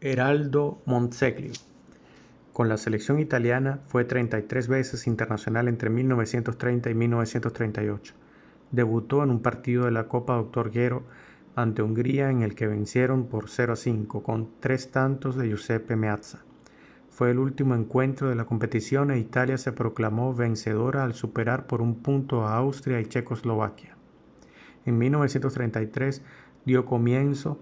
Heraldo Monseglio. Con la selección italiana fue 33 veces internacional entre 1930 y 1938. Debutó en un partido de la Copa Dr. Gero ante Hungría en el que vencieron por 0-5 con 3 tantos de Giuseppe Meazza. Fue el último encuentro de la competición e Italia se proclamó vencedora al superar por un punto a Austria y Checoslovaquia. En 1933 dio comienzo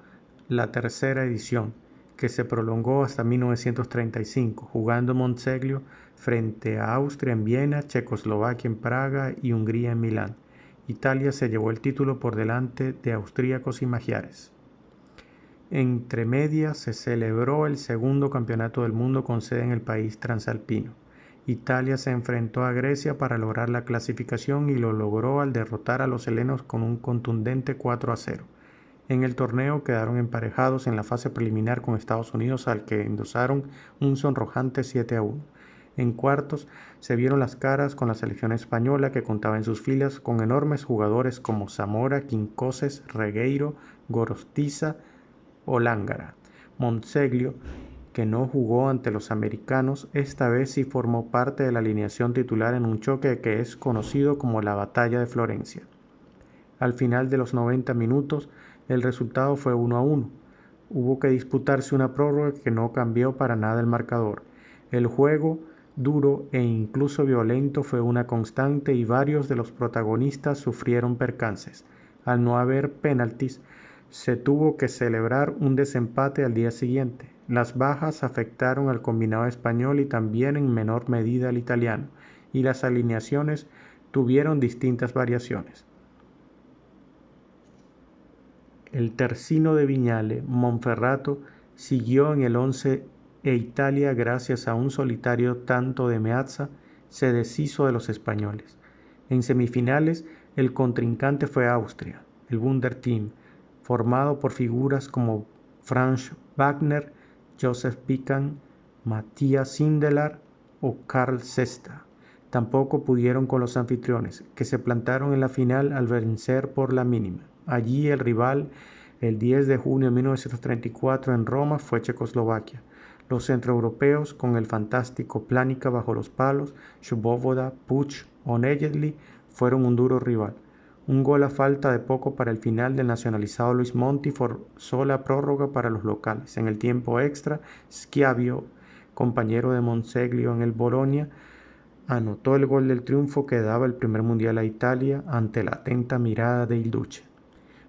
la tercera edición, que se prolongó hasta 1935, jugando Monseglio frente a Austria en Viena, Checoslovaquia en Praga y Hungría en Milán. Italia se llevó el título por delante de austríacos y magiares. Entre medias se celebró el segundo campeonato del mundo con sede en el país transalpino. Italia se enfrentó a Grecia para lograr la clasificación y lo logró al derrotar a los helenos con un contundente 4-0. En el torneo quedaron emparejados en la fase preliminar con Estados Unidos, al que endosaron un sonrojante 7-1. En cuartos se vieron las caras con la selección española, que contaba en sus filas con enormes jugadores como Zamora, Quincoces, Regueiro, Gorostiza o Lángara. Monseglio, que no jugó ante los americanos, esta vez sí formó parte de la alineación titular en un choque que es conocido como la Batalla de Florencia. Al final de los 90 minutos, el resultado fue 1-1. Hubo que disputarse una prórroga que no cambió para nada el marcador. El juego, duro e incluso violento, fue una constante y varios de los protagonistas sufrieron percances. Al no haber penaltis, se tuvo que celebrar un desempate al día siguiente. Las bajas afectaron al combinado español y también en menor medida al italiano, y las alineaciones tuvieron distintas variaciones. El terzino de Viñale, Monferrato, siguió en el once e Italia, gracias a un solitario tanto de Meazza, se deshizo de los españoles. En semifinales, el contrincante fue Austria, el Wunderteam, formado por figuras como Franz Wagner, Joseph Pican, Matthias Sindelar o Karl Sesta. Tampoco pudieron con los anfitriones, que se plantaron en la final al vencer por la mínima. Allí el rival, el 10 de junio de 1934 en Roma, fue Checoslovaquia. Los centroeuropeos, con el fantástico Planica bajo los palos, Svoboda, Puch o Nejedly, fueron un duro rival. Un gol a falta de poco para el final del nacionalizado Luis Monti forzó la prórroga para los locales. En el tiempo extra, Schiavio, compañero de Monseglio en el Bolonia, anotó el gol del triunfo que daba el primer mundial a Italia ante la atenta mirada de Il Duce.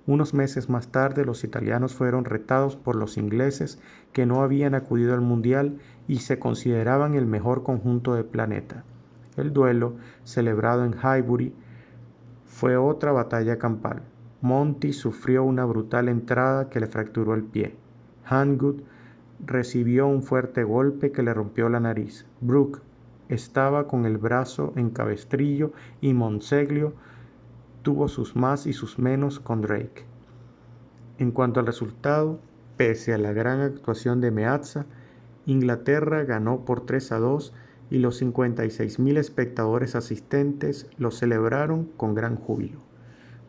Unos meses más tarde, los italianos fueron retados por los ingleses, que no habían acudido al mundial y se consideraban el mejor conjunto del planeta. El duelo, celebrado en Highbury, fue otra batalla campal. Monty sufrió una brutal entrada que le fracturó el pie. Hangwood recibió un fuerte golpe que le rompió la nariz. Brooke estaba con el brazo en cabestrillo y Monseglio tuvo sus más y sus menos con Drake. En cuanto al resultado, pese a la gran actuación de Meazza, Inglaterra ganó por 3-2 y los 56.000 espectadores asistentes lo celebraron con gran júbilo.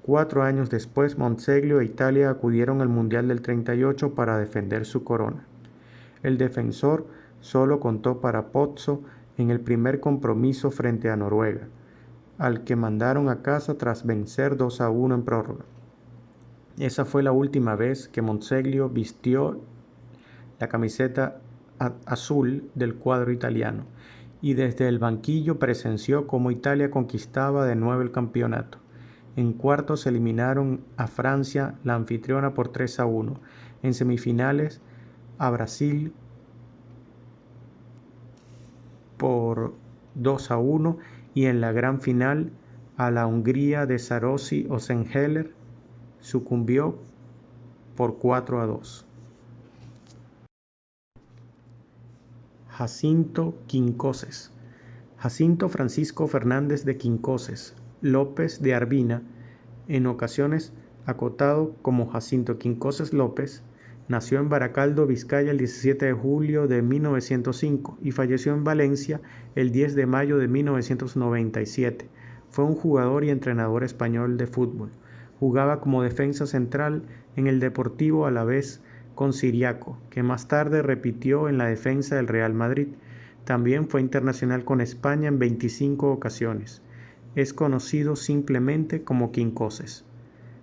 4 años después, Monseglio e Italia acudieron al Mundial del 38 para defender su corona. El defensor solo contó para Pozzo en el primer compromiso frente a Noruega, al que mandaron a casa tras vencer 2-1 en prórroga. Esa fue la última vez que Monseglio vistió la camiseta azul del cuadro italiano, y desde el banquillo presenció cómo Italia conquistaba de nuevo el campeonato. En cuartos eliminaron a Francia, la anfitriona, por 3-1. En semifinales a Brasil por 2-1 y en la gran final a la Hungría de Sarosi o Sengeler sucumbió por 4-2. Jacinto Quincoces. Jacinto Francisco Fernández de Quincoces López de Arbina, en ocasiones acotado como Jacinto Quincoces López, nació en Baracaldo, Vizcaya, el 17 de julio de 1905 y falleció en Valencia el 10 de mayo de 1997. Fue un jugador y entrenador español de fútbol. Jugaba como defensa central en el Deportivo Alavés con Ciriaco, que más tarde repitió en la defensa del Real Madrid. También fue internacional con España en 25 ocasiones. Es conocido simplemente como Quincoses.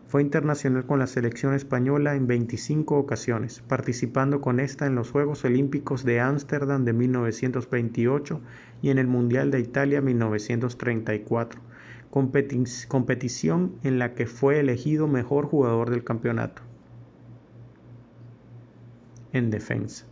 Fue internacional con la selección española en 25 ocasiones, participando con esta en los Juegos Olímpicos de Ámsterdam de 1928 y en el Mundial de Italia 1934, competición en la que fue elegido mejor jugador del campeonato. En defensa.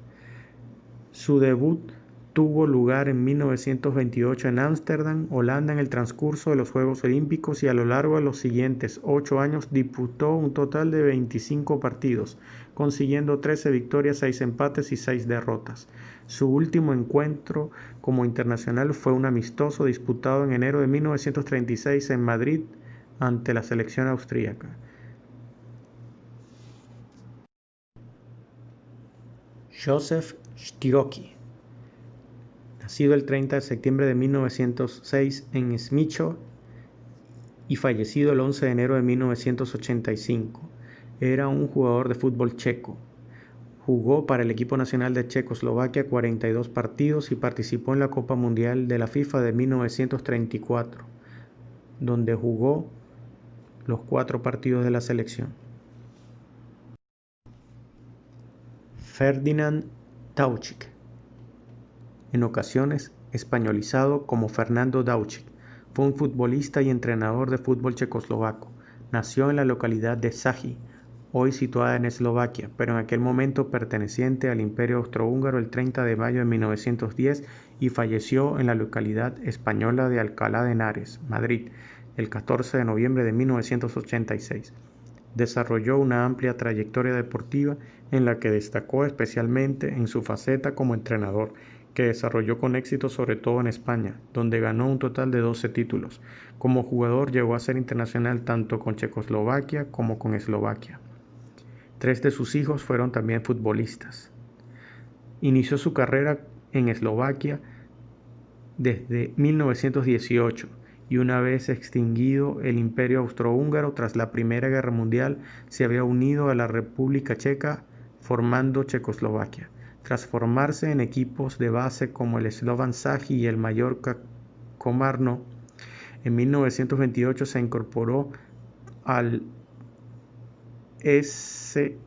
Su debut tuvo lugar en 1928 en Ámsterdam, Holanda, en el transcurso de los Juegos Olímpicos, y a lo largo de los siguientes 8 años disputó un total de 25 partidos, consiguiendo 13 victorias, 6 empates y 6 derrotas. Su último encuentro como internacional fue un amistoso disputado en enero de 1936 en Madrid ante la selección austríaca. Józef Sztirocki, nacido el 30 de septiembre de 1906 en Śmieszów y fallecido el 11 de enero de 1985, era un jugador de fútbol checo. Jugó para el equipo nacional de Checoslovaquia 42 partidos y participó en la Copa Mundial de la FIFA de 1934, donde jugó los 4 partidos de la selección. Ferdinand Tauchik, en ocasiones españolizado como Fernando Daučík, fue un futbolista y entrenador de fútbol checoslovaco. Nació en la localidad de Žačí, hoy situada en Eslovaquia, pero en aquel momento perteneciente al Imperio Austrohúngaro, el 30 de mayo de 1910, y falleció en la localidad española de Alcalá de Henares, Madrid, el 14 de noviembre de 1986. Desarrolló una amplia trayectoria deportiva en la que destacó especialmente en su faceta como entrenador, que desarrolló con éxito sobre todo en España, donde ganó un total de 12 títulos. Como jugador llegó a ser internacional tanto con Checoslovaquia como con Eslovaquia. 3 de sus hijos fueron también futbolistas. Inició su carrera en Eslovaquia desde 1918 y una vez extinguido el Imperio Austrohúngaro tras la Primera Guerra Mundial, se había unido a la República Checa formando Checoslovaquia. Tras formarse en equipos de base como el Slovan Žačí y el Mallorca Komárno, en 1928 se incorporó al SK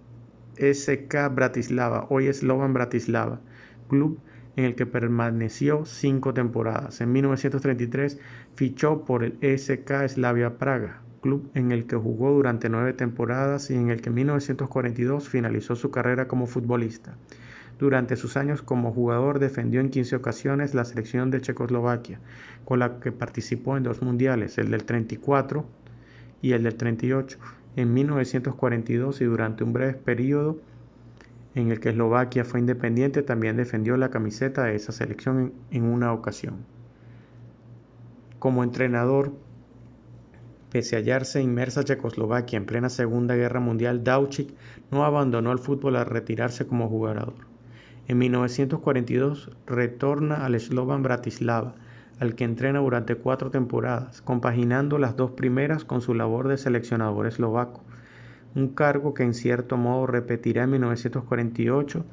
Bratislava, hoy Slovan Bratislava, club en el que permaneció 5 temporadas. En 1933 fichó por el SK Slavia Praga, club en el que jugó durante 9 temporadas y en el que en 1942 finalizó su carrera como futbolista. Durante sus años como jugador defendió en 15 ocasiones la selección de Checoslovaquia, con la que participó en 2 mundiales, el del 34 y el del 38. En 1942 y durante un breve periodo en el que Eslovaquia fue independiente, también defendió la camiseta de esa selección en una ocasión. Como entrenador, pese a hallarse inmersa Checoslovaquia en plena Segunda Guerra Mundial, Daučík no abandonó el fútbol al retirarse como jugador. En 1942 retorna al Slovan Bratislava, al que entrena durante 4 temporadas, compaginando las 2 primeras con su labor de seleccionador eslovaco, un cargo que en cierto modo repetirá en 1948,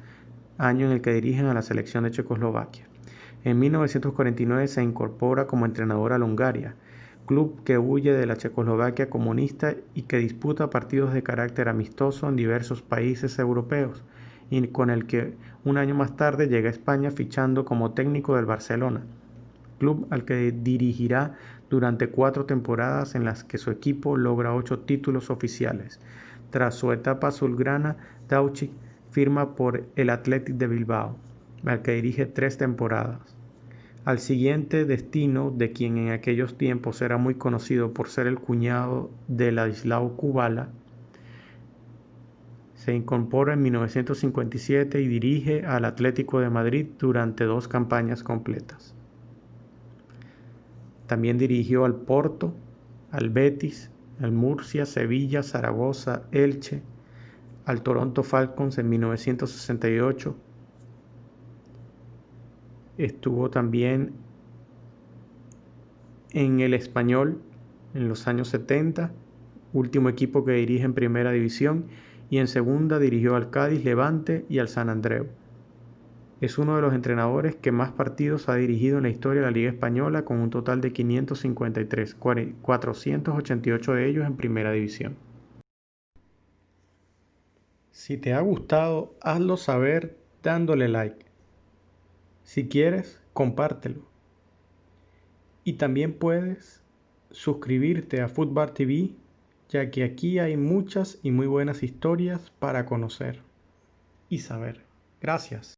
año en el que dirigen a la selección de Checoslovaquia. En 1949 se incorpora como entrenador al Hungaria, club que huye de la Checoslovaquia comunista y que disputa partidos de carácter amistoso en diversos países europeos, y con el que un año más tarde llega a España fichando como técnico del Barcelona, club al que dirigirá durante 4 temporadas en las que su equipo logra 8 títulos oficiales. Tras su etapa azulgrana, Daučík firma por el Athletic de Bilbao, al que dirige 3 temporadas. Al siguiente destino de quien en aquellos tiempos era muy conocido por ser el cuñado de Ladislao Kubala, se incorpora en 1957 y dirige al Atlético de Madrid durante 2 campañas completas. También dirigió al Porto, al Betis, al Murcia, Sevilla, Zaragoza, Elche, al Toronto Falcons en 1968. Estuvo también en el Español en los años 70, último equipo que dirige en Primera División, y en segunda dirigió al Cádiz, Levante y al Sant Andreu. Es uno de los entrenadores que más partidos ha dirigido en la historia de la Liga Española, con un total de 553, 488 de ellos en Primera División. Si te ha gustado, hazlo saber dándole like. Si quieres, compártelo. Y también puedes suscribirte a Footbar TV, ya que aquí hay muchas y muy buenas historias para conocer y saber. Gracias.